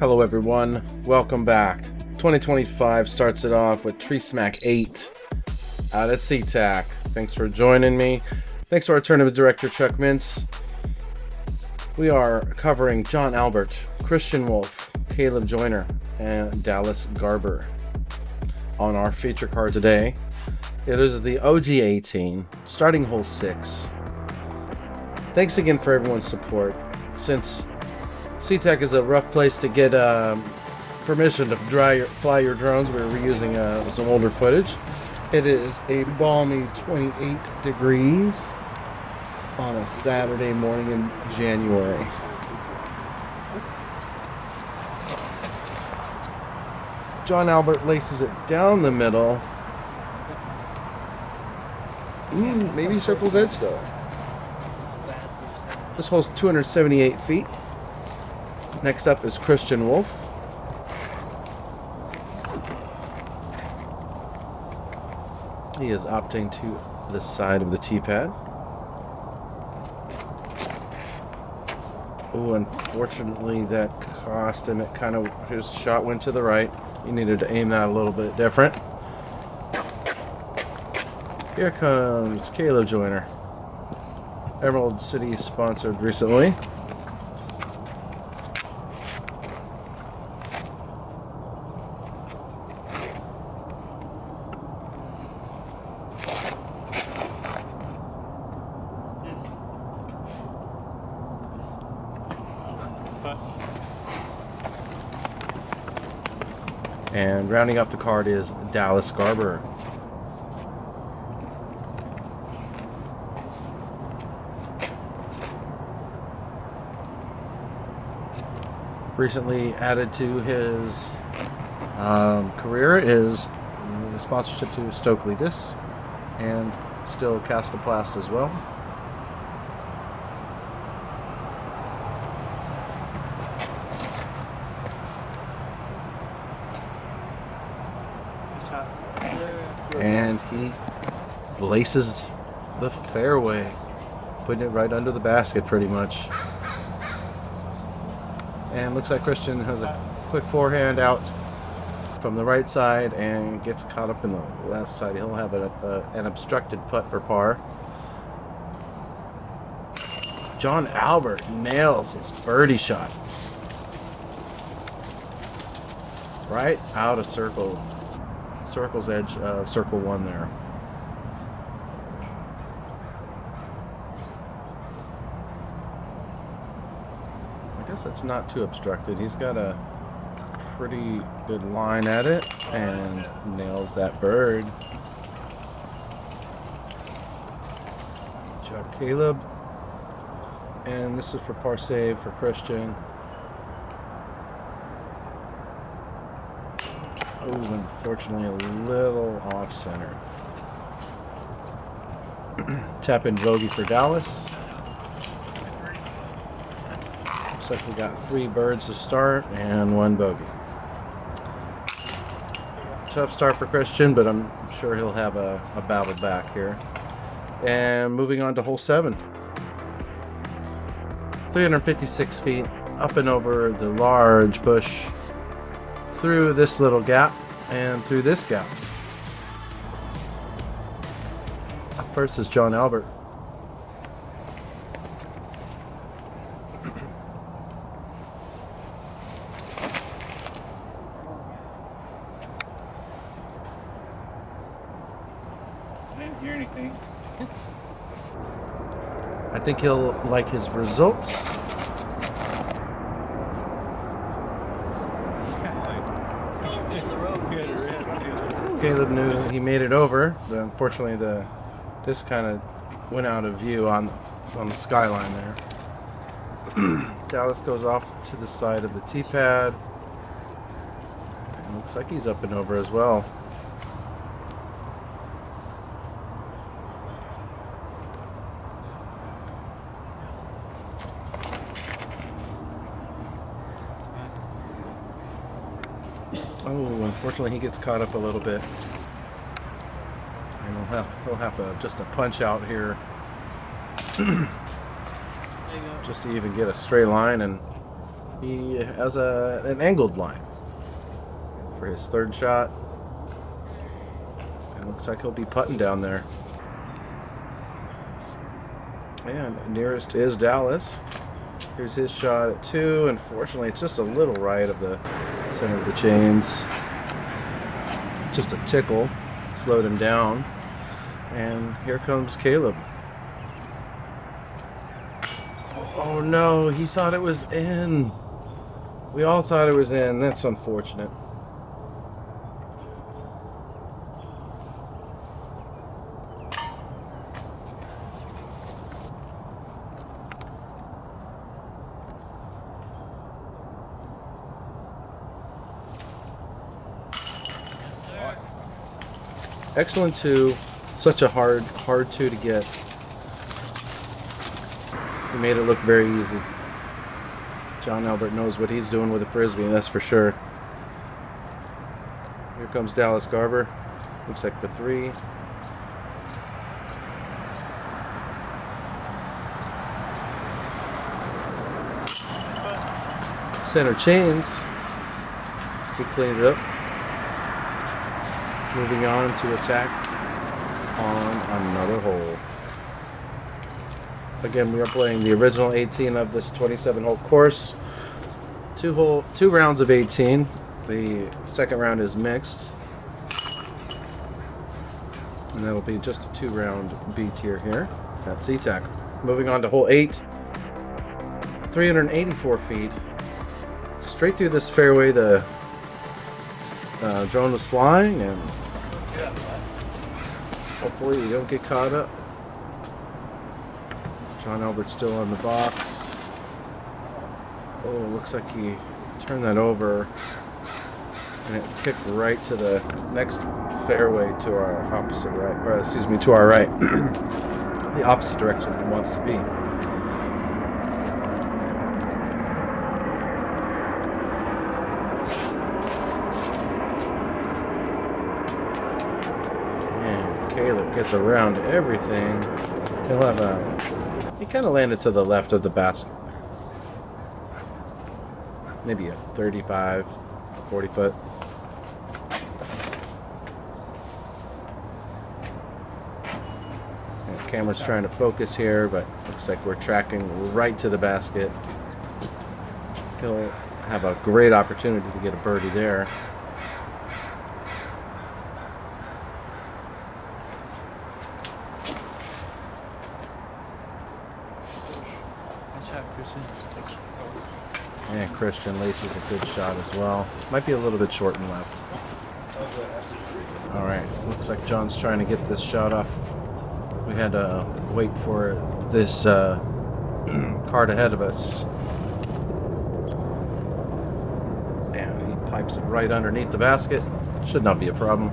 Hello everyone, welcome back. 2025 starts it off with Tree Smack 8 out at SeaTac. Thanks for joining me. Thanks to our tournament director Chuck Mintz. We are covering John Albert, Christian Wolff, Caleb Joyner, and Dallas Garber. On our feature card today, it is the OG18, starting hole 6. Thanks again for everyone's support. Since SeaTac is a rough place to get permission to fly your drones, we're reusing some older footage. It is a balmy 28 degrees on a Saturday morning in January. John Albert laces it down the middle. Maybe circle's edge though. This hole's 278 feet. Next up is Christian Wolff. He is opting to the side of the tee pad. Oh, unfortunately that cost him. It kind of, his shot went to the right. He needed to aim that a little bit different. Here comes Caleb Joyner. Emerald City sponsored recently. And rounding off the card is Dallas Garber. Recently added to his career is the sponsorship to Stokely Discs and still Castoplast as well. And he laces the fairway, putting it right under the basket pretty much. And looks like Christian has a quick forehand out from the right side and gets caught up in the left side. He'll have an obstructed putt for par. John Albert nails his birdie shot. Right out of circle's edge of circle 1 there. I guess it's not too obstructed. He's got a pretty good line at it and nails that bird. Good job, Caleb. And this is for par save for Christian. Oh, unfortunately a little off center. Tap in bogey for Dallas. Looks like we got 3 birds to start and 1 bogey. Tough start for Christian, but I'm sure he'll have a battle back here. And moving on to hole 7. 356 feet up and over the large bush, through this little gap and through this gap. Up first is John Albert. I didn't hear anything. I think he'll like his results. Caleb knew he made it over, but unfortunately this kind of went out of view on the skyline there. Dallas goes off to the side of the tee pad. And looks like he's up and over as well. Oh, unfortunately he gets caught up a little bit. And he'll have just a punch out here just to even get a straight line, and He has an angled line for his third shot. It looks like he'll be putting down there. And nearest is Dallas. Here's his shot at 2. Unfortunately, it's just a little right of the center of the chains. Just a tickle. Slowed him down. And here comes Caleb. Oh no, he thought it was in. We all thought it was in. That's unfortunate. Excellent 2. Such a hard 2 to get. He made it look very easy. John Albert knows what he's doing with a frisbee, that's for sure. Here comes Dallas Garber. Looks like for 3. Center chains. He cleaned it up. Moving on to attack on another hole. Again, we are playing the original 18 of this 27-hole course. Two rounds of 18. The second round is mixed. And that'll be just a 2-round B tier here at SeaTac. Moving on to hole 8. 384 feet. Straight through this fairway, the drone was flying, and hopefully you don't get caught up. John Albert's still on the box. Oh, looks like he turned that over, and it kicked right to the next fairway to our opposite right, or excuse me, to our right. The opposite direction he wants to be. Caleb gets around everything. He'll have he kind of landed to the left of the basket. Maybe a 35, 40 foot. And the camera's trying to focus here, but looks like we're tracking right to the basket. He'll have a great opportunity to get a birdie there. And Christian laces a good shot as well. Might be a little bit short and left. Alright, looks like John's trying to get this shot off. We had to wait for this card ahead of us. And he pipes it right underneath the basket. Should not be a problem.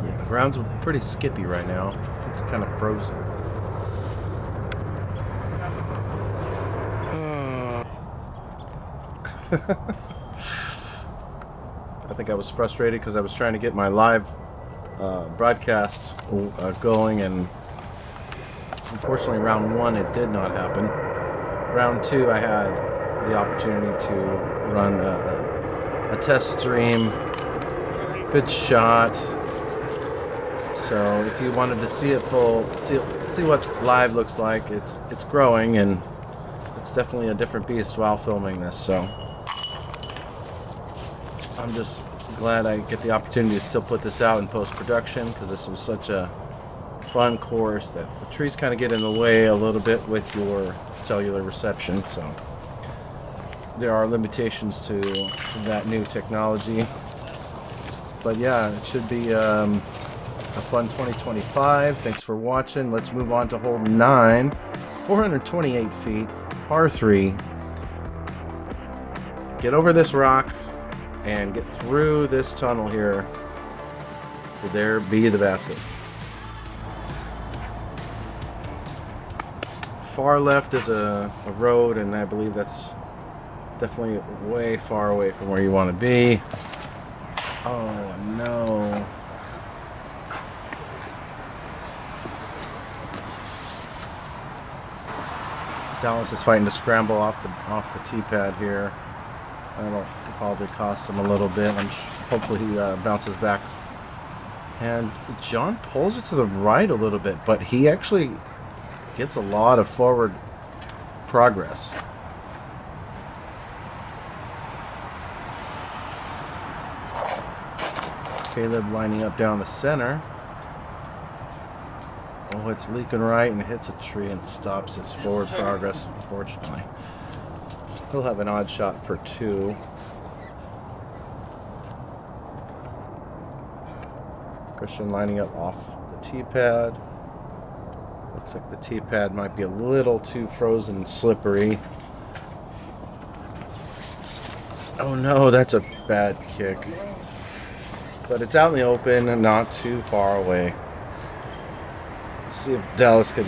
Yeah, the ground's pretty skippy right now. It's kind of frozen. I think I was frustrated because I was trying to get my live broadcast going, and unfortunately round 1 it did not happen. Round 2 I had the opportunity to run a test stream. Good shot. So if you wanted to see it full, see what live looks like, it's growing, and it's definitely a different beast while filming this. So I'm just glad I get the opportunity to still put this out in post-production, because this was such a fun course that the trees kind of get in the way a little bit with your cellular reception. So there are limitations to that new technology. But yeah, it should be a fun 2025. Thanks for watching. Let's move on to hole 9. 428 feet, par 3. Get over this rock and get through this tunnel here to there be the basket. Far left is a road, and I believe that's definitely way far away from where you want to be. Oh no. Dallas is fighting to scramble off the tee pad here. That'll probably cost him a little bit. Hopefully he bounces back. And John pulls it to the right a little bit, but he actually gets a lot of forward progress. Caleb lining up down the center. Oh, it's leaking right and hits a tree and stops his forward progress, unfortunately. He'll have an odd shot for 2. Christian lining up off the tee pad. Looks like the tee pad might be a little too frozen and slippery. Oh no, that's a bad kick. But it's out in the open and not too far away. Let's see if Dallas can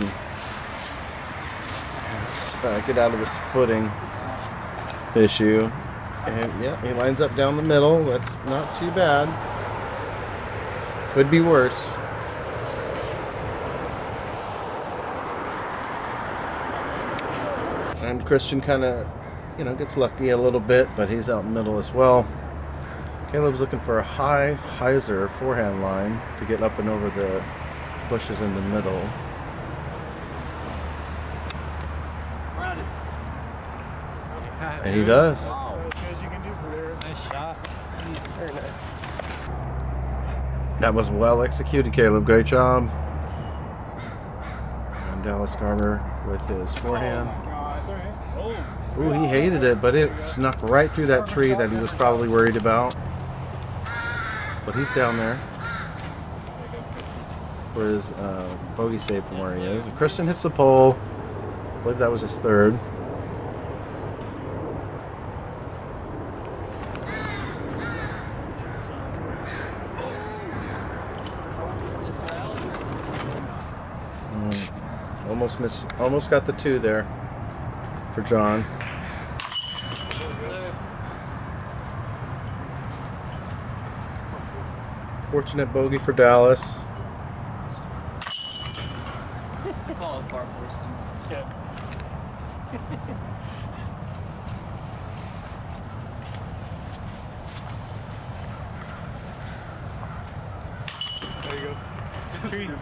get out of this footing issue. And yeah, he lines up down the middle. That's not too bad. Could be worse. And Christian kind of, gets lucky a little bit, but he's out in the middle as well. Caleb's looking for a high hyzer forehand line to get up and over the bushes in the middle. And he does. That was well executed, Caleb. Great job. And Dallas Garber with his forehand. Ooh, he hated it, but it snuck right through that tree that he was probably worried about. But he's down there for his bogey save from where he is. And Christian hits the pole. I believe that was his 3rd. Almost got the 2 there for John. Fortunate bogey for Dallas. There you go.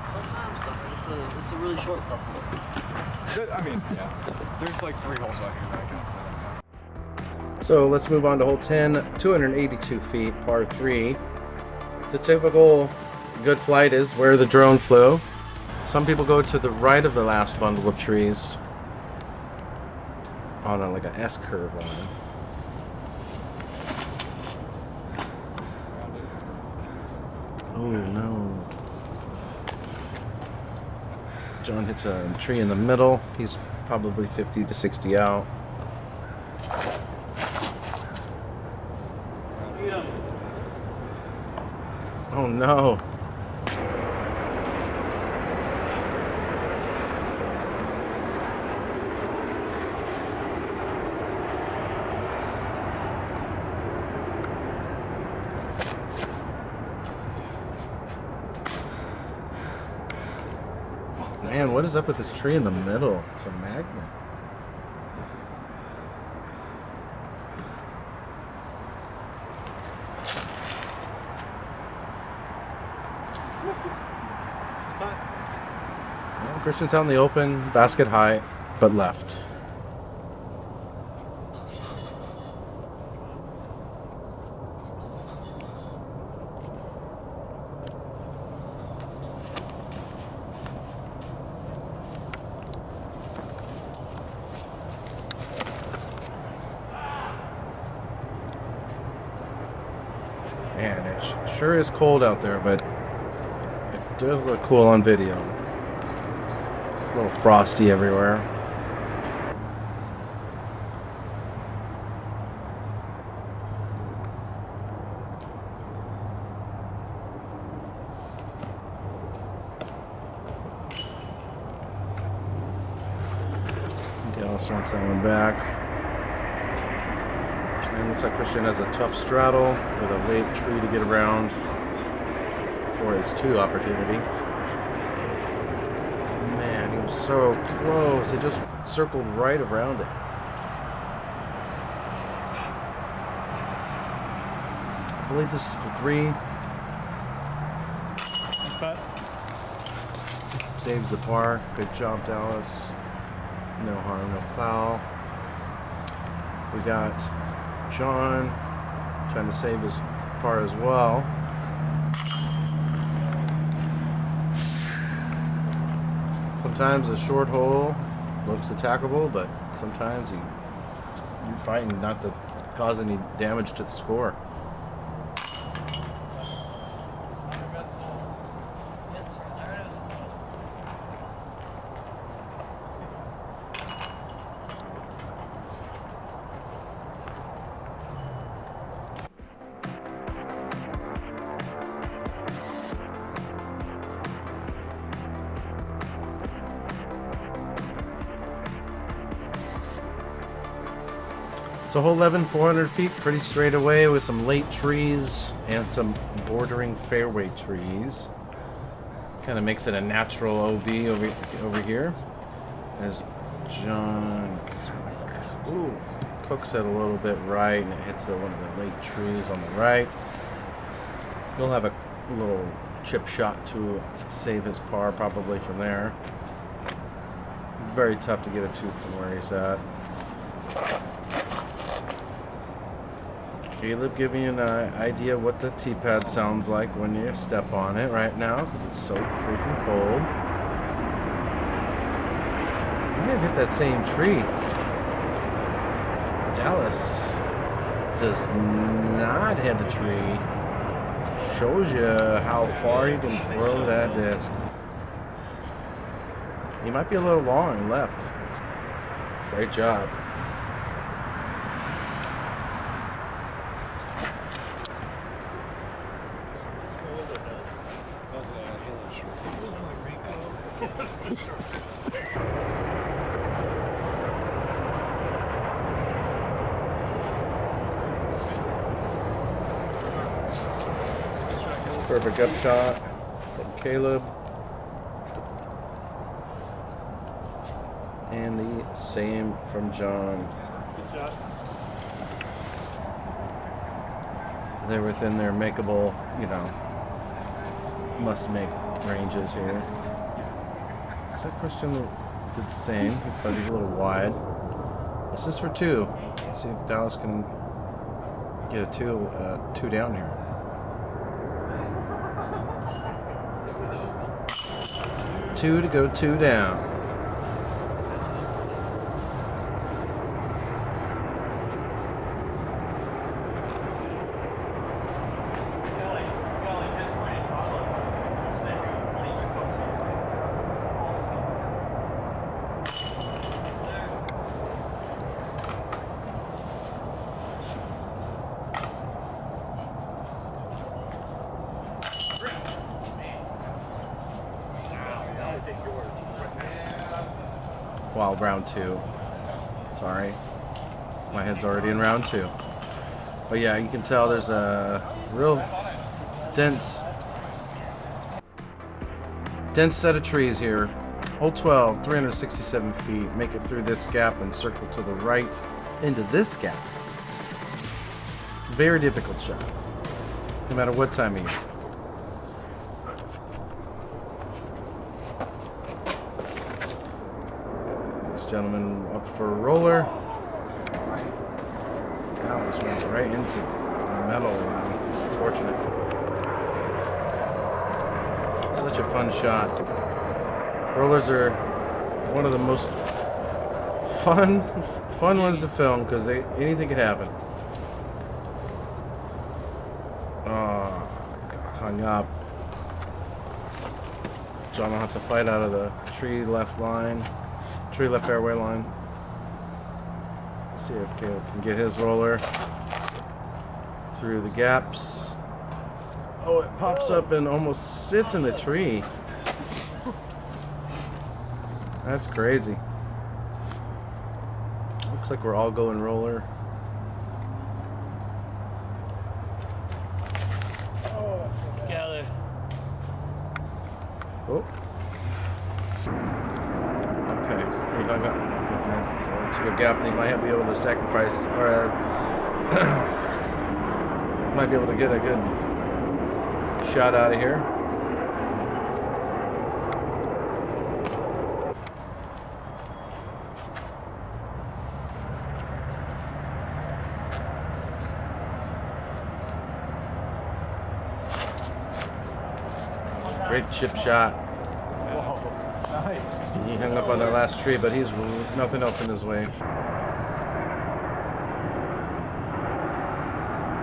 Sometimes though, it's a really short putt. I mean, yeah. There's like 3 holes out here that I can. So let's move on to hole 10, 282 feet, par 3. The typical good flight is where the drone flew. Some people go to the right of the last bundle of trees on like an S-curve line. Oh no. John hits a tree in the middle. He's probably 50 to 60 out. Oh no. Man, what is up with this tree in the middle? It's a magnet. Well, Christian's out in the open, basket high, but left. Man, it sure is cold out there, but it does look cool on video. A little frosty everywhere. Dallas wants that one back. And looks like Christian has a tough straddle with a late tree to get around for his 2 opportunity. So close. They just circled right around it. I believe this is for 3. Nice putt. Saves the par. Good job, Dallas. No harm, no foul. We got John trying to save his par as well. Sometimes a short hole looks attackable, but sometimes you're fighting not to cause any damage to the score. So hole 11, 400 feet, pretty straight away with some late trees and some bordering fairway trees. Kind of makes it a natural OB over here. As John cooks it a little bit right, and it hits one of the late trees on the right. He'll have a little chip shot to save his par probably from there. Very tough to get a 2 from where he's at. Caleb giving you an idea what the tee pad sounds like when you step on it right now, because it's so freaking cold. I have hit that same tree. Dallas does not hit the tree. Shows you how far you can throw that disc. He might be a little long left. Great job. Perfect up shot from Caleb. And the same from John. Good shot. They're within their makeable, must make ranges here. Looks like Christian did the same, but he's a little wide. This is for 2. Let's see if Dallas can get a 2 down here. 2 to go 2 down. Wow, round 2. Sorry. My head's already in round 2. But yeah, you can tell there's a real dense set of trees here. Hole 12, 367 feet. Make it through this gap and circle to the right into this gap. Very difficult shot. No matter what time of year. Gentleman up for a roller. Dallas runs right into the metal line. It's unfortunate. Such a fun shot. Rollers are one of the most fun ones to film because anything could happen. Oh, hung up. John will have to fight out of the tree left fairway line. Let's see if Caleb can get his roller through the gaps. Oh, it pops up and almost sits in the tree. That's crazy. Looks like we're all going roller. Together. Oh. he hung up to a gap that he might be able to sacrifice, or might be able to get a good shot out of here. Great chip shot. Whoa, nice. He hung up on that last tree, but he's nothing else in his way.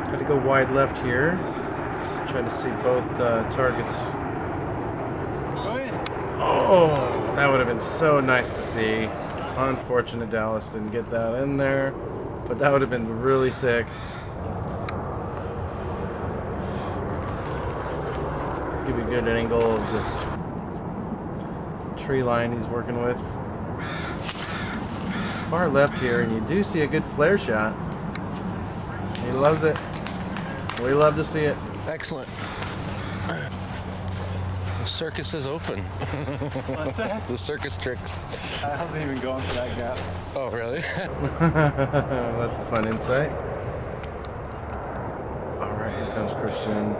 Got to go wide left here. Let's try to see both targets. Go in. Oh, that would have been so nice to see. Unfortunate Dallas didn't get that in there, but that would have been really sick. Give you a good angle of this tree line he's working with. It's far left here, and you do see a good flare shot. He loves it. We love to see it. Excellent. The circus is open. What's that? The circus tricks. I wasn't even going for that gap. Oh, really? That's a fun insight. All right, here comes Christian.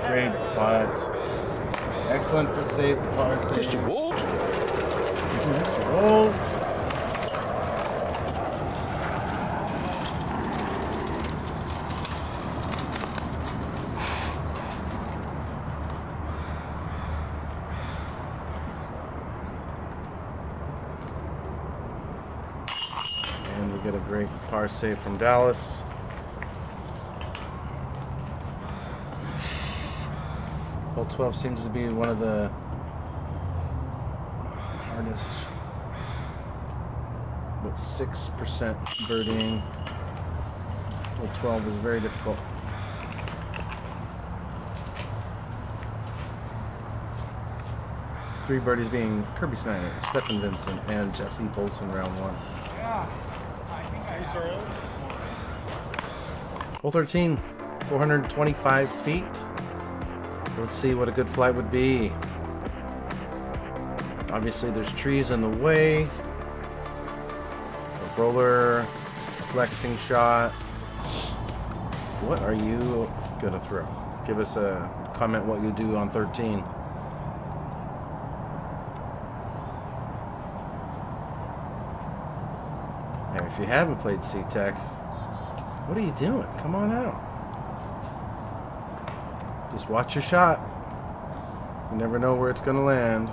Great putt. Excellent for save, par save. Mr. Wolff. Mr. Wolff. And we get a great par save from Dallas. Hole 12 seems to be one of the hardest, with 6% birdieing. Hole 12 is very difficult. Three birdies being Kirby Snyder, Stephen Vincent, and Jesse Bolton round one. Hole 13, 425 feet. Let's see what a good flight would be. Obviously, there's trees in the way. A roller, flexing shot. What are you gonna throw? Give us a comment what you do on 13. And if you haven't played SeaTac, what are you doing? Come on out. Just watch your shot. You never know where it's going to land.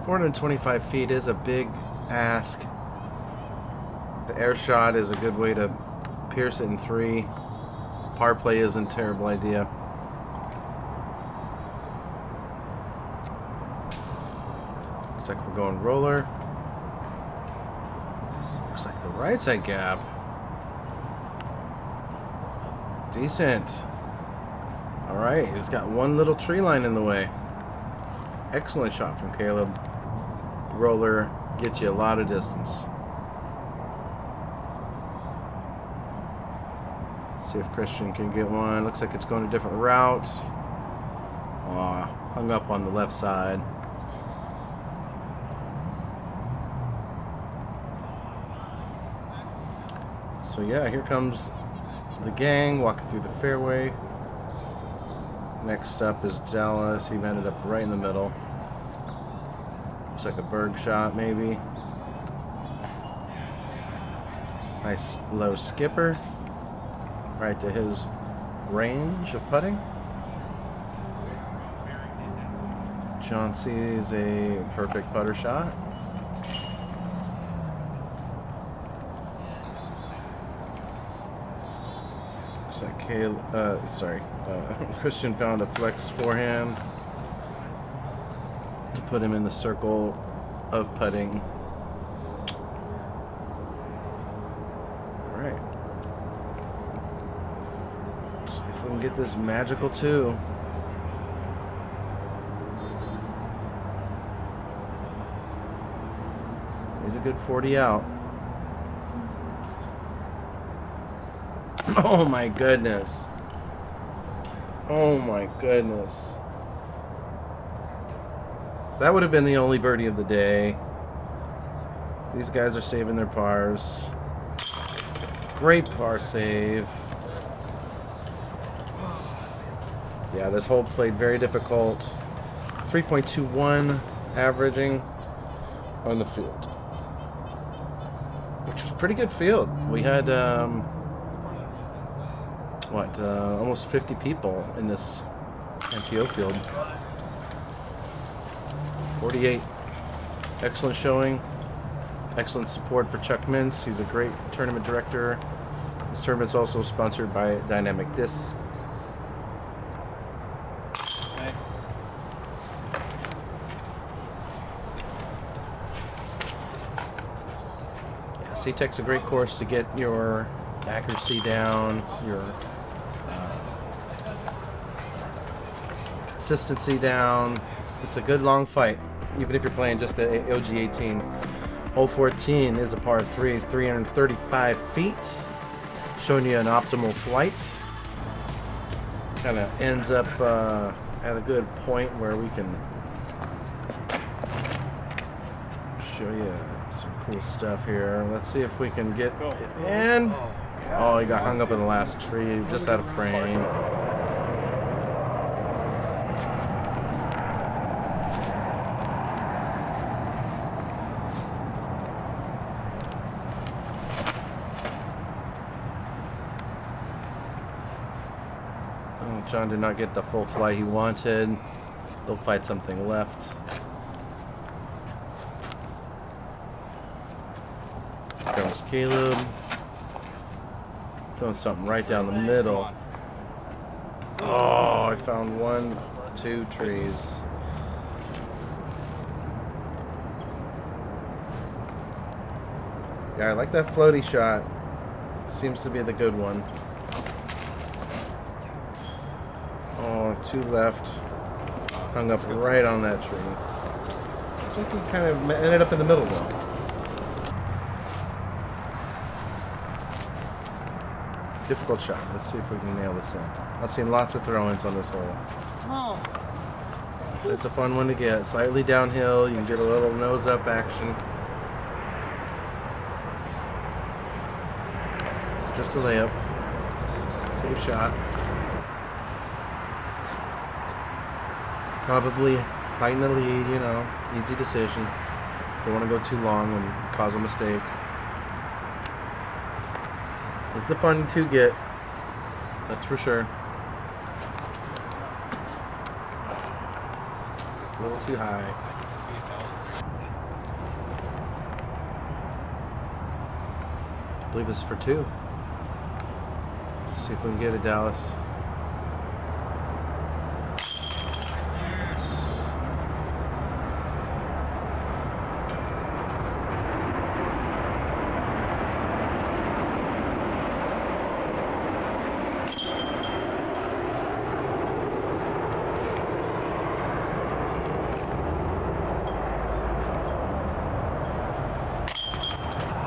$425 feet is a big ask. The air shot is a good way to pierce it in three. Par play isn't a terrible idea. Looks like we're going roller. Looks like the right side gap. Decent. Alright, he's got one little tree line in the way. Excellent shot from Caleb. Roller gets you a lot of distance. Let's see if Christian can get one. Looks like it's going a different route. Hung up on the left side. So yeah, here comes the gang walking through the fairway. Next up is Dallas. He ended up right in the middle. Looks like a berg shot, maybe. Nice low skipper. Right to his range of putting. Chauncey's a perfect putter shot. Looks like Christian found a flex forehand to put him in the circle of putting. All right. See if we can get this magical two. He's a good 40 out. Oh my goodness. Oh my goodness. That would have been the only birdie of the day. These guys are saving their pars. Great par save. Yeah, this hole played very difficult. 3.21 averaging on the field, which was a pretty good field. We had almost 50 people in this MPO field. 48. Excellent showing. Excellent support for Chuck Mintz. He's a great tournament director. This tournament's also sponsored by Dynamic Discs. Yeah, SeaTac's a great course to get your accuracy down, your consistency down. It's a good long fight, even if you're playing just the OG18. Hole 14 is a par 3, 335 feet, showing you an optimal flight. Kind of ends up at a good point where we can show you some cool stuff here. Let's see if we can get it in. Oh, he got hung up in the last tree, just out of frame. John did not get the full flight he wanted. They'll fight something left. Comes Caleb. Throwing something right down the middle. Oh, I found 1, 2 trees. Yeah, I like that floaty shot. Seems to be the good one. Oh, 2 left. Hung up right on that tree. Looks like he kind of ended up in the middle though. Difficult shot. Let's see if we can nail this in. I've seen lots of throw-ins on this hole. Oh. It's a fun one to get. Slightly downhill. You can get a little nose-up action. Just a layup. Safe shot. Probably fighting the lead, you know. Easy decision. Don't want to go too long and cause a mistake. It's a fun to get. That's for sure. A little too high. I believe this is for 2. Let's see if we can get it, Dallas.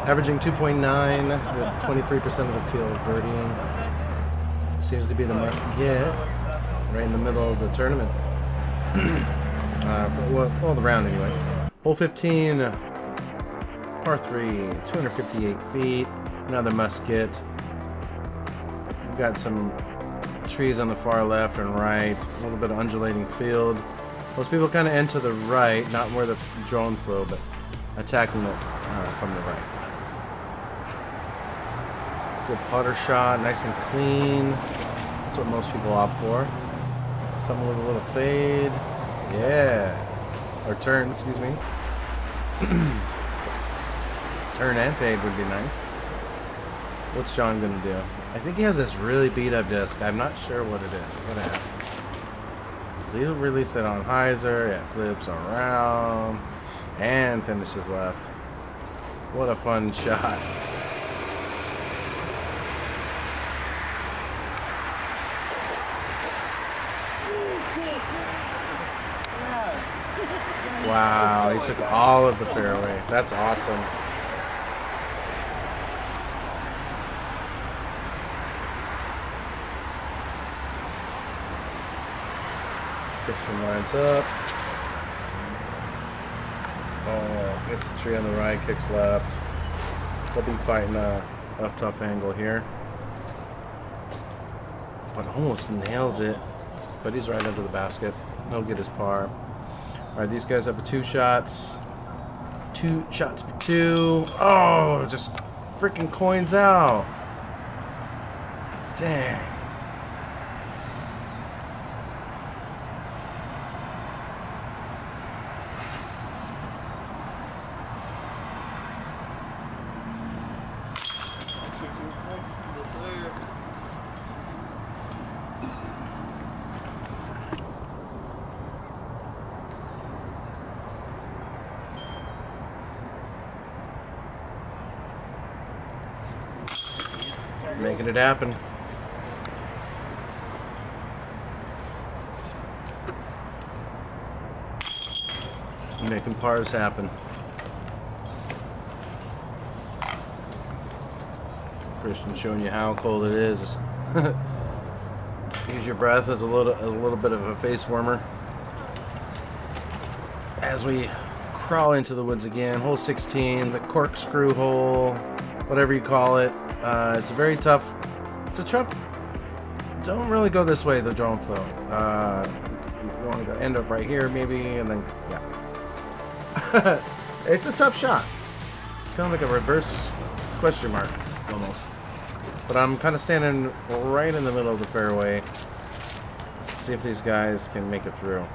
Averaging 2.9 with 23% of the field birdieing. Seems to be the must get right in the middle of the tournament. Well, the round anyway. Hole 15, par 3, 258 feet. Another must get. We've got some trees on the far left and right. A little bit of undulating field. Most people kind of end to the right, not where the drone flew, but attacking it from the right. Good putter shot, nice and clean. That's what most people opt for. Something with a little fade. Yeah. Or turn, excuse me. Turn and fade would be nice. What's John gonna do? I think he has this really beat up disc. I'm not sure what it is. I gotta ask him. So he'll release it on hyzer, it flips around, and finishes left. What a fun shot. Wow, he took all of the fairway. That's awesome. Christian lines up. Oh, hits the tree on the right, kicks left. He'll be fighting a tough angle here. But almost nails it. But he's right under the basket. He'll get his par. Alright, these guys have 2 shots. 2 shots for 2. Oh, just freaking coins out. Dang. Making it happen. Making pars happen. Christian showing you how cold it is. Use your breath as a little bit of a face warmer. As we crawl into the woods again, hole 16, the corkscrew hole, whatever you call it. It's a very tough. It's a tough. Don't really go this way, the drone flow. You want to end up right here, maybe, and then yeah. It's a tough shot. It's kind of like a reverse question mark, almost. But I'm kind of standing right in the middle of the fairway. Let's see if these guys can make it through.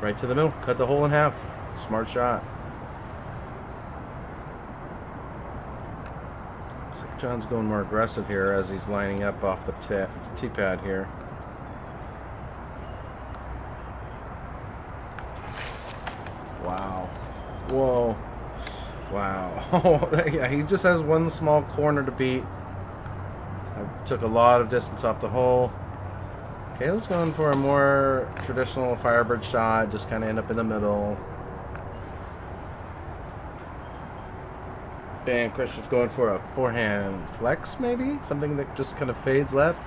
Right to the middle. Cut the hole in half. Smart shot. Looks like John's going more aggressive here as he's lining up off the tee pad here. Wow. Whoa. Wow. Yeah, he just has one small corner to beat. I took a lot of distance off the hole. Caleb's going for a more traditional Firebird shot, just kind of end up in the middle. And Christian's going for a forehand flex, maybe? Something that just kind of fades left.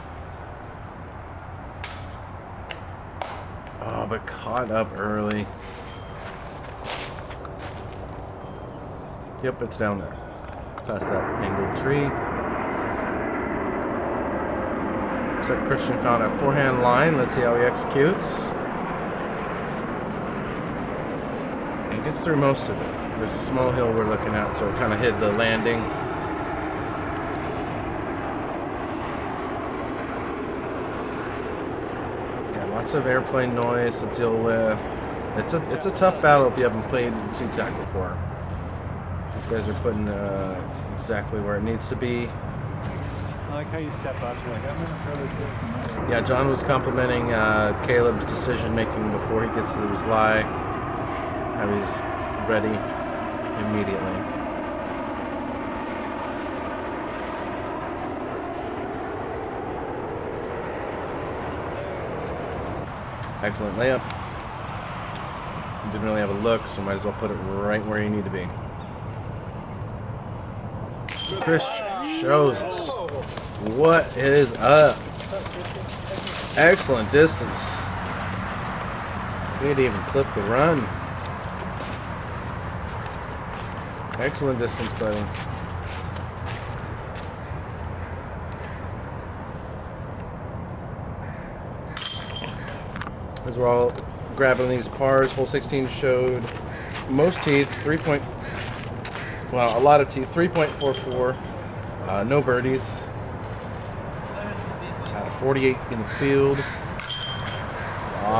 Oh, but caught up early. Yep, it's down there. Past that angled tree. Looks like Christian found a forehand line. Let's see how he executes. And gets through most of it. There's a small hill we're looking at, so it kind of hid the landing. Yeah, lots of airplane noise to deal with. It's a tough battle if you haven't played SeaTac before. These guys are putting exactly where it needs to be. I like how you step up. You're like, I'm going to throw this good. Yeah, John was complimenting Caleb's decision making before he gets to his lie. How he's ready immediately. Excellent layup. Didn't really have a look, so might as well put it right where you need to be. Christian shows us what is up. Excellent distance. We had to even clip the run. Excellent distance putting. As we're all grabbing these pars, hole 16 showed most teeth, a lot of teeth, 3.44. No birdies. Out of 48 in the field. A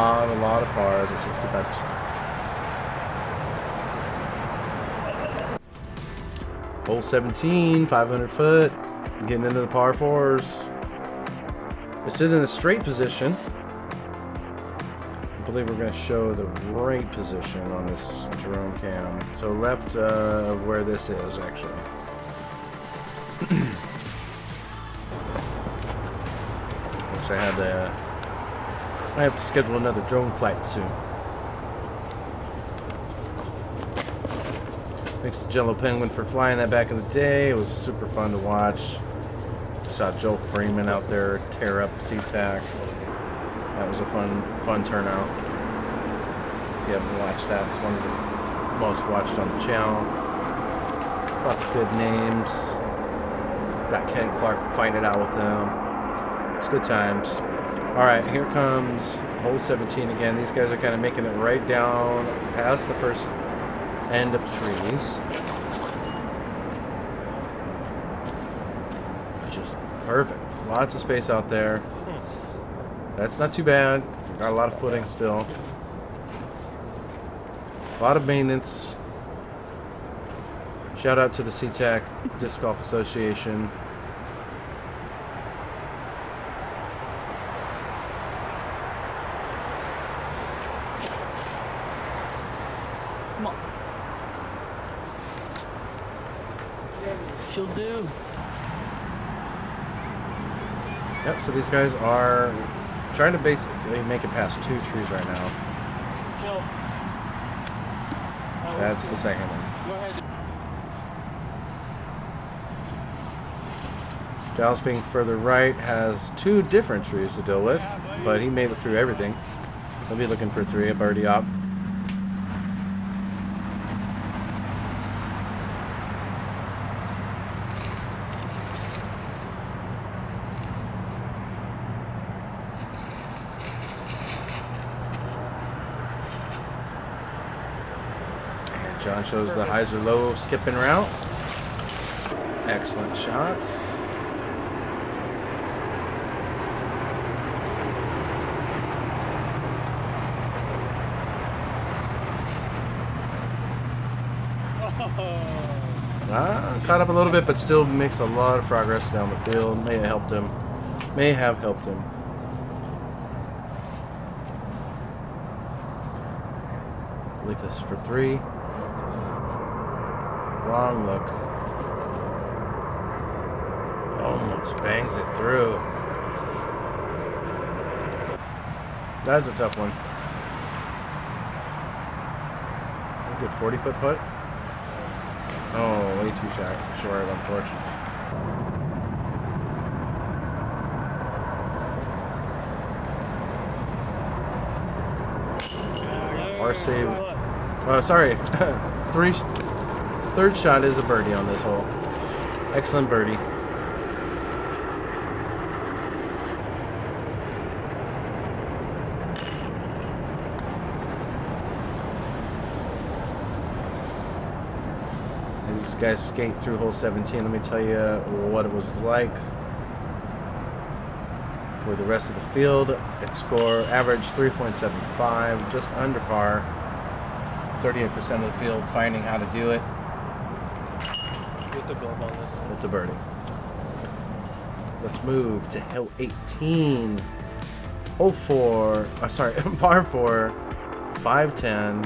lot of pars at 65%. Hole 17, 500 foot. Getting into the par 4s. It's in a straight position. I believe we're going to show the right position on this drone cam. So left of where this is, actually. Wish I had I have to schedule another drone flight soon. Thanks to Jello Penguin for flying that back in the day. It was super fun to watch. Saw Joe Freeman out there tear up SeaTac. That was a fun turnout. If you haven't watched that, it's one of the most watched on the channel. Lots of good names. Got Ken Clark fighting it out with them. It's good times. Alright, here comes hole 17 again. These guys are kind of making it right down past the first end of trees. Which is perfect. Lots of space out there. That's not too bad. Got a lot of footing still. A lot of maintenance. Shout out to the SeaTac Disc Golf Association. Come on. She'll do. Yep, so these guys are trying to basically make it past 2 trees right now. Chill. That's the second one. Go ahead. Giles being further right has 2 different trees to deal with, but he made it through everything. He'll be looking for 3, a birdie up. And John shows the highs or low skipping route. Excellent shots. Caught up a little bit, but still makes a lot of progress down the field. May have helped him. Leave this for 3. Long look. Almost bangs it through. That's a tough one. A good 40-foot putt. Oh, way too short, unfortunately. Par save. Oh, sorry. Third shot is a birdie on this hole. Excellent birdie. These guys skate through hole 17. Let me tell you what it was like for the rest of the field. It scored average 3.75, just under par. 38% of the field finding how to do it. With the build on this. With the birdie. Let's move to hole 18. Hole 4. Par 4. 510.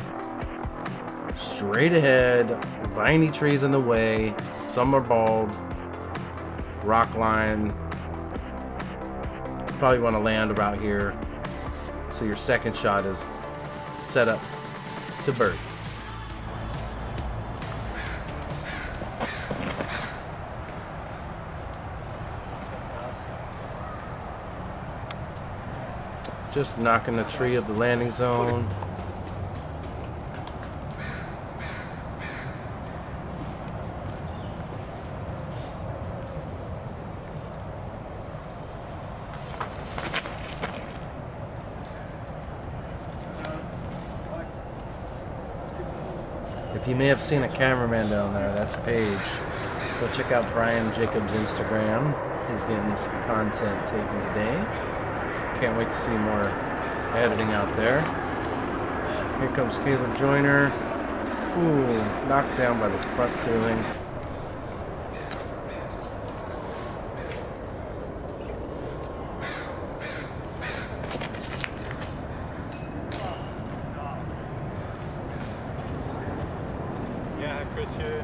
Straight ahead. Viney trees in the way. Some are bald. Rock line. Probably want to land about here. So your second shot is set up to birdie. Just knocking the tree of the landing zone. If you may have seen a cameraman down there, that's Paige. Go check out Brian Jacobs' Instagram. He's getting some content taken today. Can't wait to see more editing out there. Here comes Caleb Joyner. Ooh, knocked down by the front ceiling. Yeah, Chris here.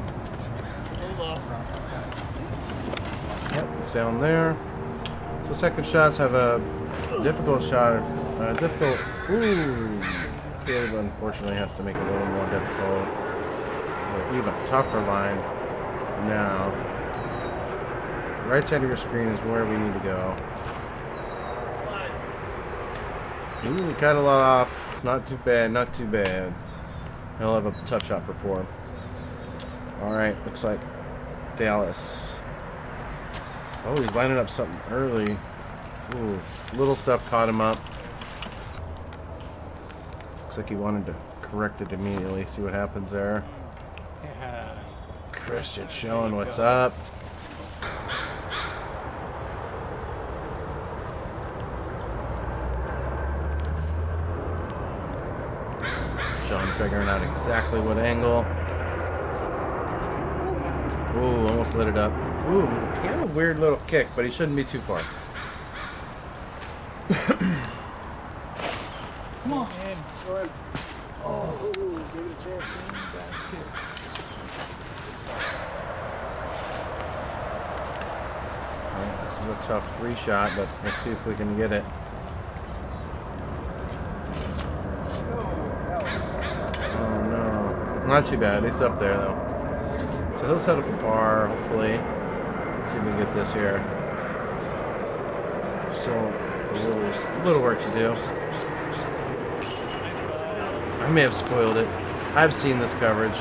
Hold off. down there. So second shots have a difficult shot. Difficult. Ooh. Caleb unfortunately has to make it a little more difficult. An even tougher line now. Right side of your screen is where we need to go. Ooh, cut a lot off. Not too bad, not too bad. He'll have a tough shot for 4. Alright, looks like Dallas. Oh, he's lining up something early. Ooh, little stuff caught him up. Looks like he wanted to correct it immediately. See what happens there. Yeah. Christian showing what's up. John figuring out exactly what angle. Ooh, almost lit it up. Ooh, kind of weird little kick, but he shouldn't be too far. Come on. Alright, this is a tough 3 shot, but let's see if we can get it. Oh no. Not too bad. It's up there though. So he'll set up a par, hopefully. Let's see if we can get this here. Still a little work to do. I may have spoiled it. I've seen this coverage.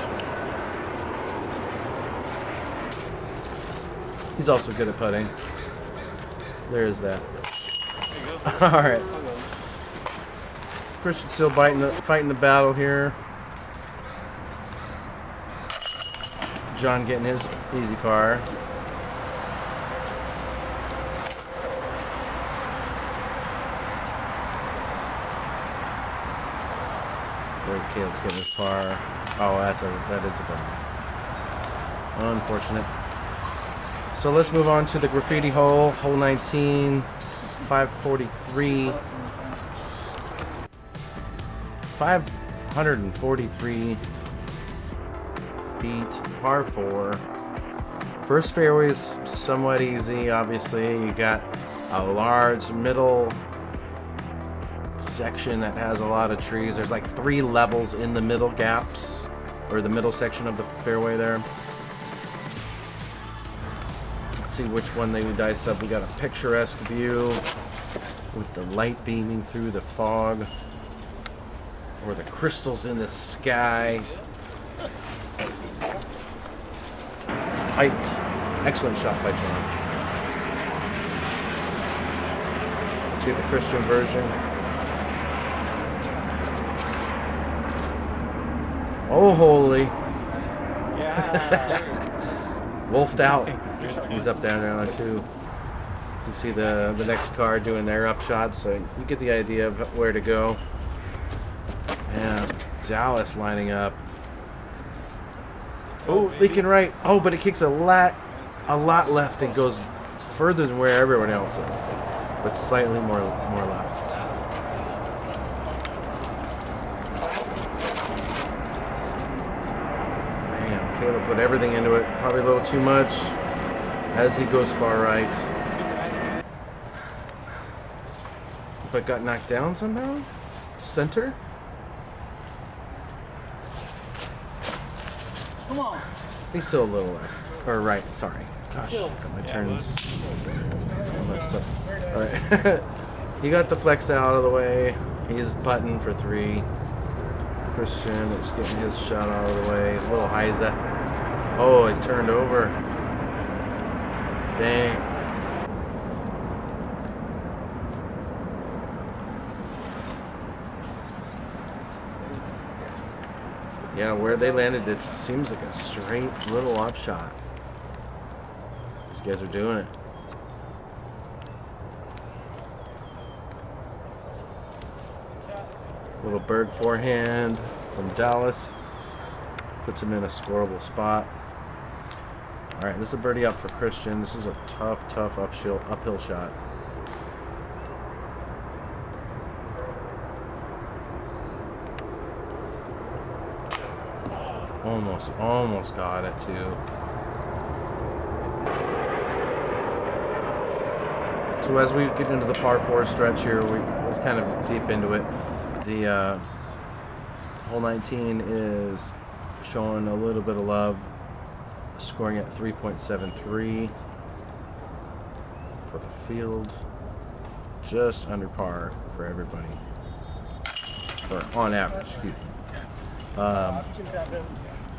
He's also good at putting. There is that. Alright. Christian still fighting the battle here. John getting his easy par. There, Caleb's getting his par. Oh, that is a bummer. Unfortunate. So let's move on to the graffiti hole, hole 19, 543. 543 feet, par 4. First fairway is somewhat easy, obviously. You got a large middle section that has a lot of trees. There's like 3 levels in the middle gaps, or the middle section of the fairway there. Let's see which one they would dice up. We got a picturesque view with the light beaming through the fog, or the crystals in the sky. Height. Excellent shot by John. Let's see the Christian version. Oh, holy. Yeah. Wolfed out. He's up down there too. You see the next car doing their upshots, so you get the idea of where to go. And Dallas lining up. Oh, leaking right. Oh, but it kicks a lot left and goes further than where everyone else is, but slightly more left. Man, Caleb put everything into it. Probably a little too much as he goes far right, but got knocked down somehow. Center. Come on. He's still a little left. Or right, sorry. Gosh, got my turns all messed up. Alright. He got the flex out of the way. He's putting for 3. Christian is getting his shot out of the way. He's a little heiser. Oh, it turned over. Dang. Yeah, where they landed, it seems like a straight little upshot. These guys are doing it. Little bird forehand from Dallas. Puts him in a scoreable spot. Alright, this is a birdie up for Christian. This is a tough uphill shot. Almost got it too. So as we get into the par 4 stretch here, we're kind of deep into it. The hole 19 is showing a little bit of love, scoring at 3.73 for the field, just under par for everybody, or on average, excuse me.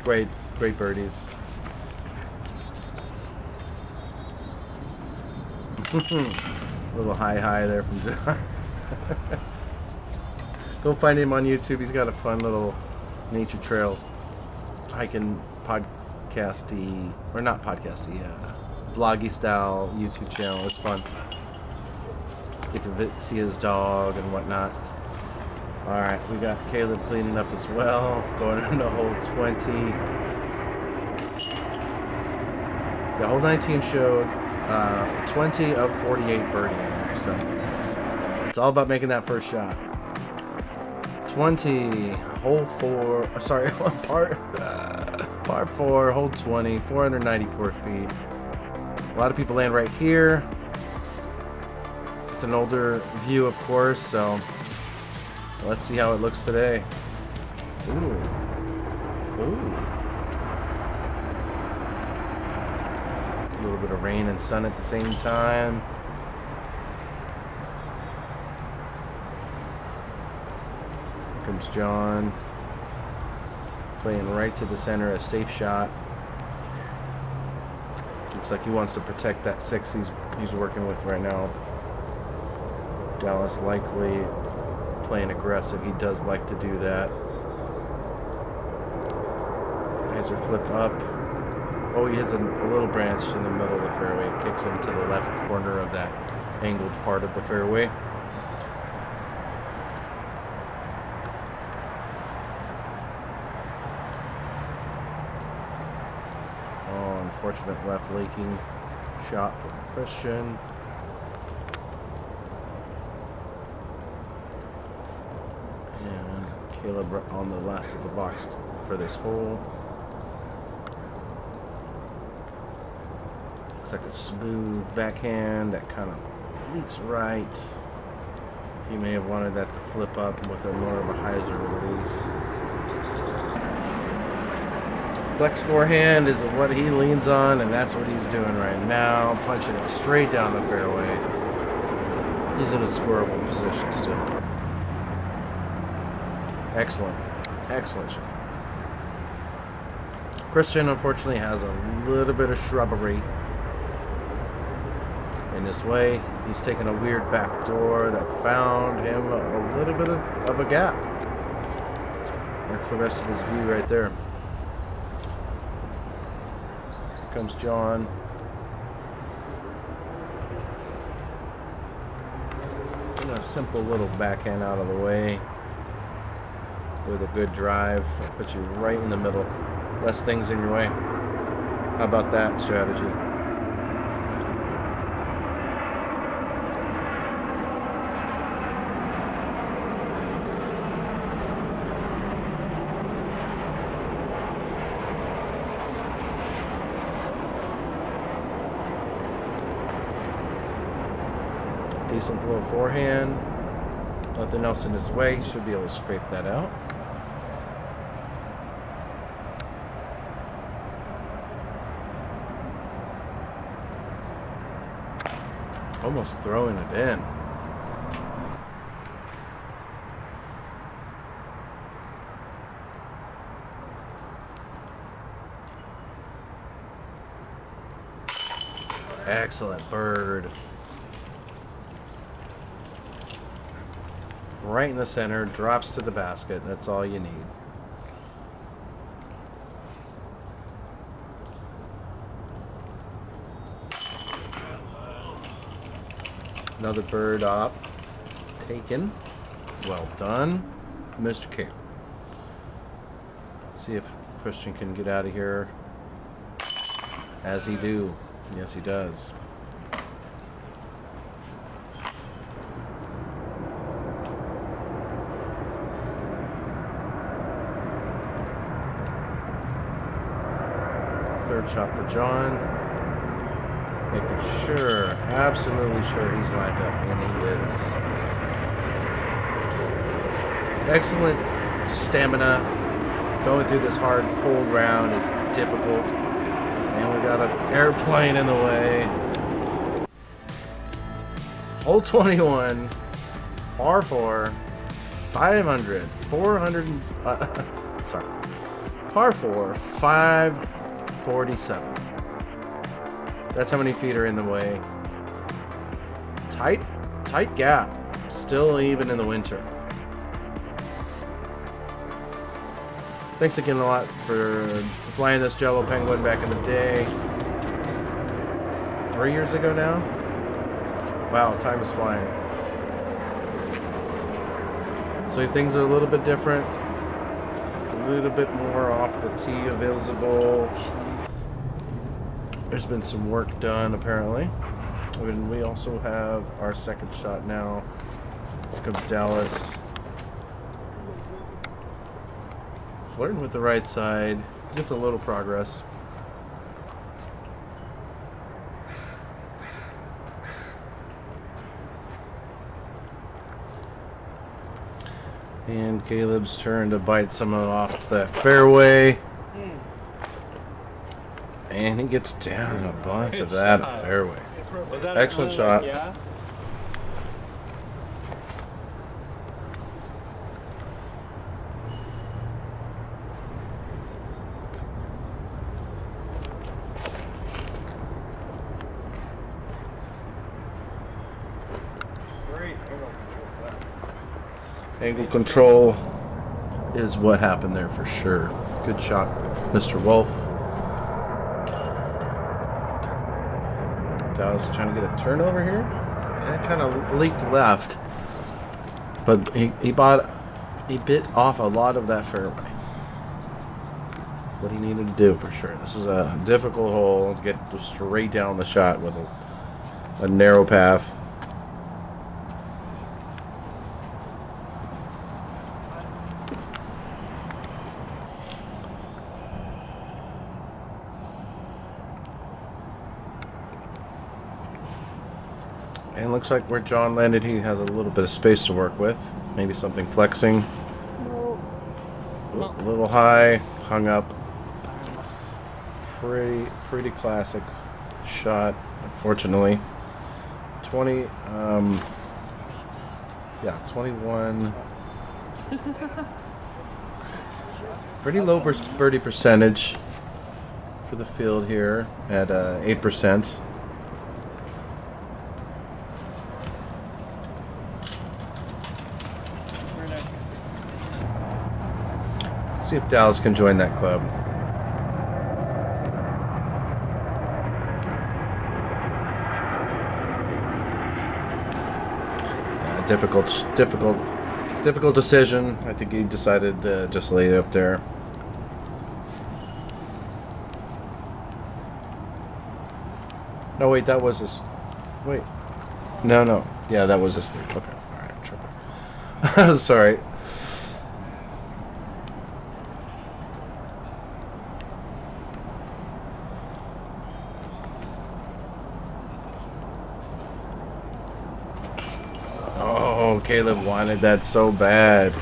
Great birdies. Little high there from John. Go find him on YouTube. He's got a fun little nature trail hiking podcasty, or not podcasty, vloggy style YouTube channel. It's fun. Get to see his dog and whatnot. Alright, we got Caleb cleaning up as well. Going into hole 20. The hole 19 showed 20 of 48 birdie. So it's all about making that first shot. 20, hole 4, sorry, par 4, hole 20, 494 feet. A lot of people land right here. It's an older view, of course, so let's see how it looks today. Ooh. A little bit of rain and sun at the same time. Here comes John. Playing right to the center, a safe shot. Looks like he wants to protect that 6 he's working with right now. Dallas likely playing aggressive. He does like to do that. Eyes are flipped up. Oh, he has a little branch in the middle of the fairway. It kicks him to the left corner of that angled part of the fairway. Oh, unfortunate left laking shot from Christian. And Caleb on the last of the box for this hole. Looks like a smooth backhand that kind of leaks right. He may have wanted that to flip up with a more of a hyzer release. Flex forehand is what he leans on, and that's what he's doing right now. Punching it straight down the fairway. He's in a scoreable position still. Excellent shot. Christian unfortunately has a little bit of shrubbery in his way. He's taken a weird back door that found him a little bit of a gap. That's the rest of his view right there. Here comes John. And a simple little backhand out of the way with a good drive. I'll put you right in the middle. Less things in your way. How about that strategy? Decent little forehand. Nothing else in his way. He should be able to scrape that out. Almost throwing it in. Excellent bird. Right in the center, drops to the basket. That's all you need. Another bird up. Taken. Well done, Mr. K. Let's see if Christian can get out of here. As he do. Yes, he does. Third shot for John. Making sure, absolutely sure he's lined up, and he is. Excellent stamina. Going through this hard, cold round is difficult. And we got an airplane in the way. Hole 21, par 4, 500, 400, sorry. Par 4, 547. That's how many feet are in the way. Tight gap. Still even in the winter. Thanks again a lot for flying this Jello Penguin back in the day. 3 years ago now? Wow, time is flying. So things are a little bit different. A little bit more off the tee visible. There's been some work done apparently. And we also have our second shot now. Here comes Dallas. Flirting with the right side. Gets a little progress. And Caleb's turn to bite some off that fairway. And he gets down a bunch of that fairway. Excellent shot. Yeah. Angle control is what happened there for sure. Good shot, Mr. Wolff. Dallas trying to get a turnover here. That kind of leaked left, but he bit off a lot of that fairway. What he needed to do for sure. This is a difficult hole to get straight down the shot with a narrow path. And looks like where John landed, he has a little bit of space to work with. Maybe something flexing. A little high, hung up. Pretty classic shot, unfortunately. 21. Pretty low birdie percentage for the field here at 8%. See if Dallas can join that club. Difficult decision. I think he decided to just lay it up there. No, wait, that was his. Wait. No. Yeah, that was his thing. Okay. All right, I'm tripping. Sorry. Oh, Caleb wanted that so bad.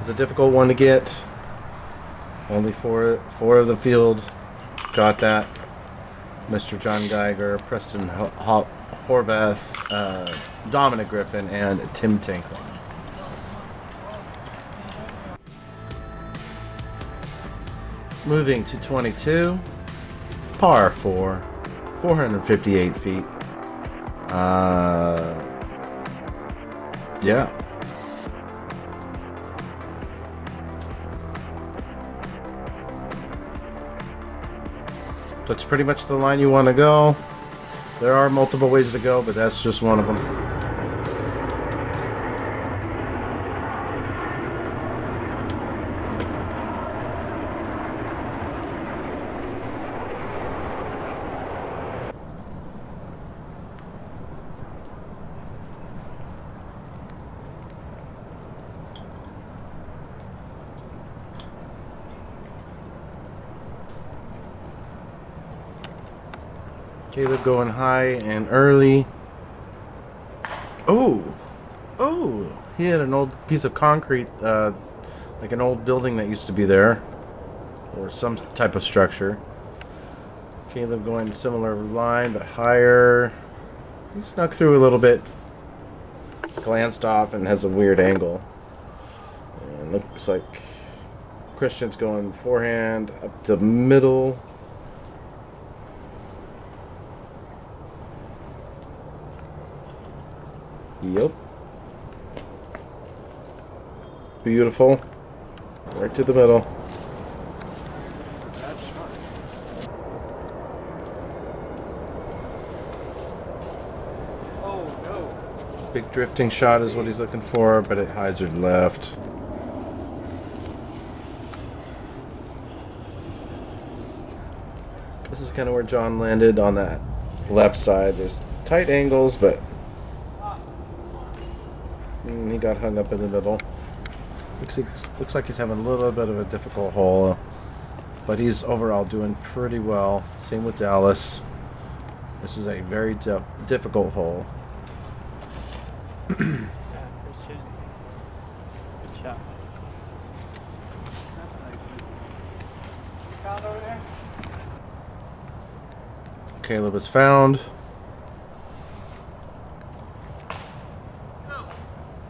It's a difficult one to get. Only four of the field got that. Mr. John Geiger, Preston Horvath, Dominic Griffin, and Tim Tinkling. Moving to 22, par 4, 458 feet. Yeah. That's pretty much the line you want to go. There are multiple ways to go, but that's just one of them. Caleb going high and early. Oh! Oh! He had an old piece of concrete, like an old building that used to be there. Or some type of structure. Caleb going similar line, but higher. He snuck through a little bit. Glanced off and has a weird angle. And looks like Christian's going forehand up the middle. Yep. Beautiful. Right to the middle. That's a bad shot. Oh no. Big drifting shot is what he's looking for, but it hides her left. This is kind of where John landed on that left side. There's tight angles, but he got hung up in the middle. Looks like he's having a little bit of a difficult hole, but he's overall doing pretty well. Same with Dallas. This is a very difficult hole. Yeah, Christian. Good shot. Found over there? Caleb is found,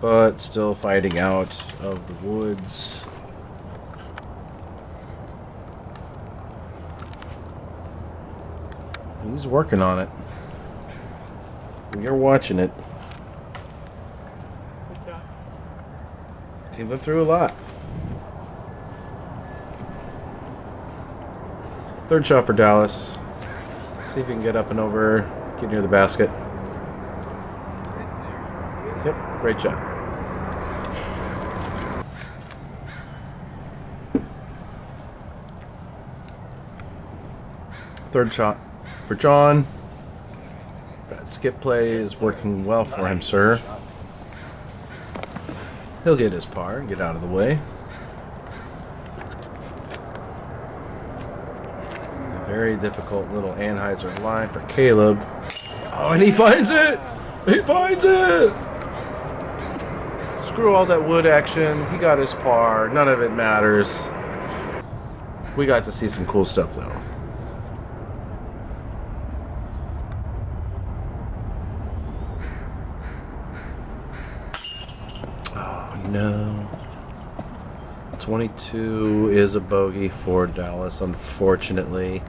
but still fighting out of the woods. He's working on it. We are watching it. Good shot. He went through a lot. Third shot for Dallas. See if he can get up and over, get near the basket. Yep, great shot. Third shot for John. That skip play is working well for him, sir. He'll get his par and get out of the way. A very difficult little Anheuser line for Caleb. Oh, and he finds it! He finds it! Screw all that wood action. He got his par. None of it matters. We got to see some cool stuff, though. No. 22 is a bogey for Dallas, unfortunately.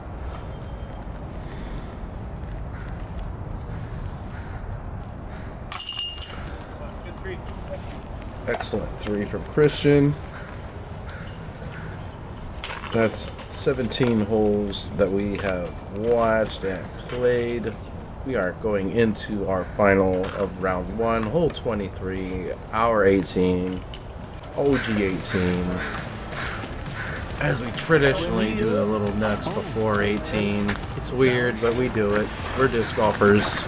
Good three. Excellent three from Christian. That's 17 holes that we have watched and played. We are going into our final of round 1, hole 23, hour 18, OG 18. As we traditionally do the little nuts before 18. It's weird, but we do it. We're disc golfers.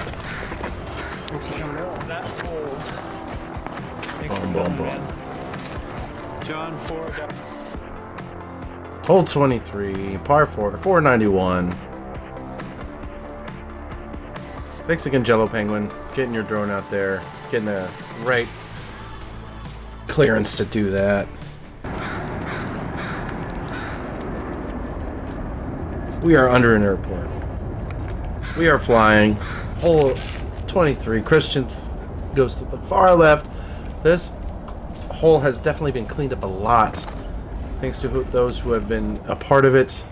That hole. Thanks Boom, for boom, going, boom. man. John Ford. Hole 23, par 4, 491. Thanks again, Jello Penguin. Getting your drone out there. Getting the right clearance to do that. We are under an airport. We are flying. Hole 23. Christian goes to the far left. This hole has definitely been cleaned up a lot. Thanks to those who have been a part of it.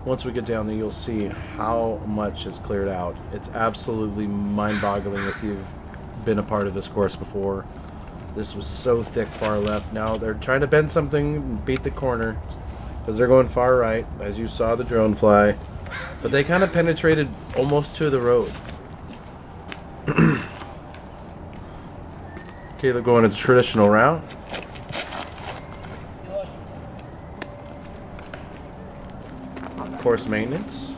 Once we get down there, you'll see how much is cleared out. It's absolutely mind-boggling if you've been a part of this course before. This was so thick far left. Now they're trying to bend something and beat the corner because they're going far right, as you saw the drone fly. But they kind of penetrated almost to the road. Caleb going to the traditional route. Course maintenance.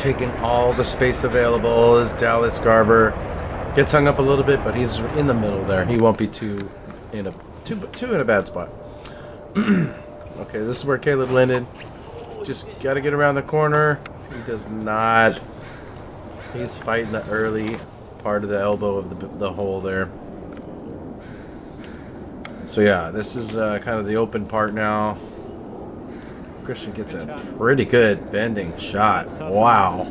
taking all the space available as Dallas Garber gets hung up a little bit, but he's in the middle there. He won't be too in a bad spot. Okay, this is where Caleb landed. Just got to get around the corner. He does not. He's fighting the early part of the elbow of the hole there. So yeah, this is kind of the open part now. Christian gets a pretty good bending shot. Wow.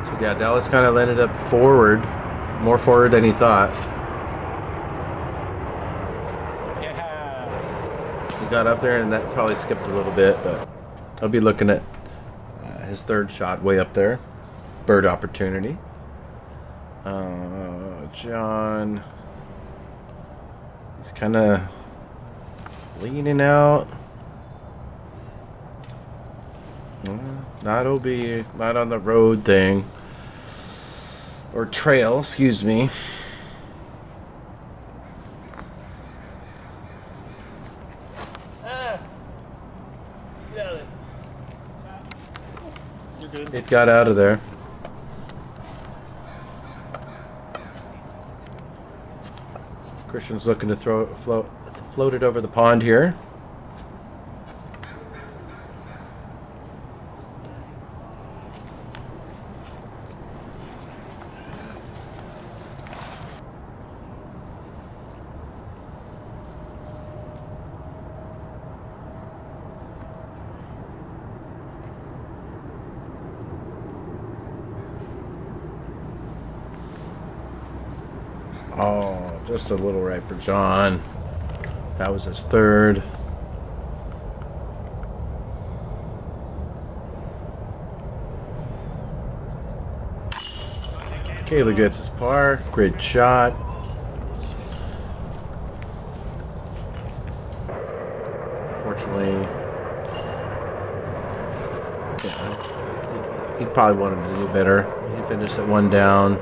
So yeah, Dallas kind of landed up forward, more forward than he thought. He got up there and that probably skipped a little bit, but I'll be looking at his third shot way up there. Bird opportunity. John. He's kind of leaning out. Not OB, not on the road thing. Or trail, excuse me. You're good. It got out of there. Christian's looking to float it over the pond here. Oh, just a little right for John. That was his third. Caleb gets his par. Great shot. Unfortunately, yeah, he probably wanted to do better. He finished at one down.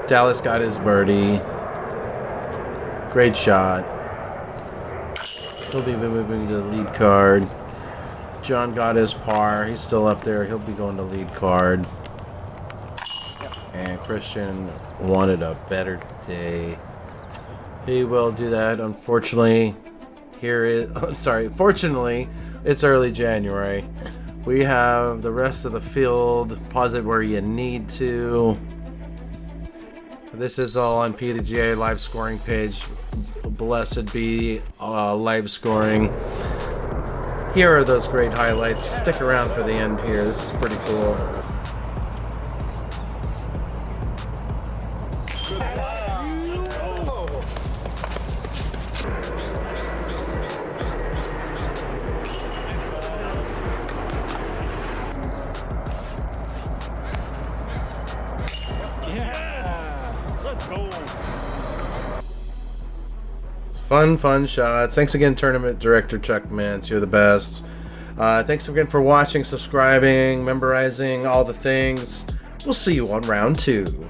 Dallas got his birdie. Great shot. He'll be moving to the lead card. John got his par. He's still up there. He'll be going to lead card. And Christian wanted a better day. He will do that. Unfortunately, fortunately, it's early January. We have the rest of the field. Pause it where you need to. This is all on PDGA live scoring page. Blessed be live scoring. Here are those great highlights. Stick around for the end here. This is pretty cool. Fun shots. Thanks again, Tournament Director Chuck Mintz. You're the best. Thanks again for watching, subscribing, memorizing, all the things. We'll see you on round 2.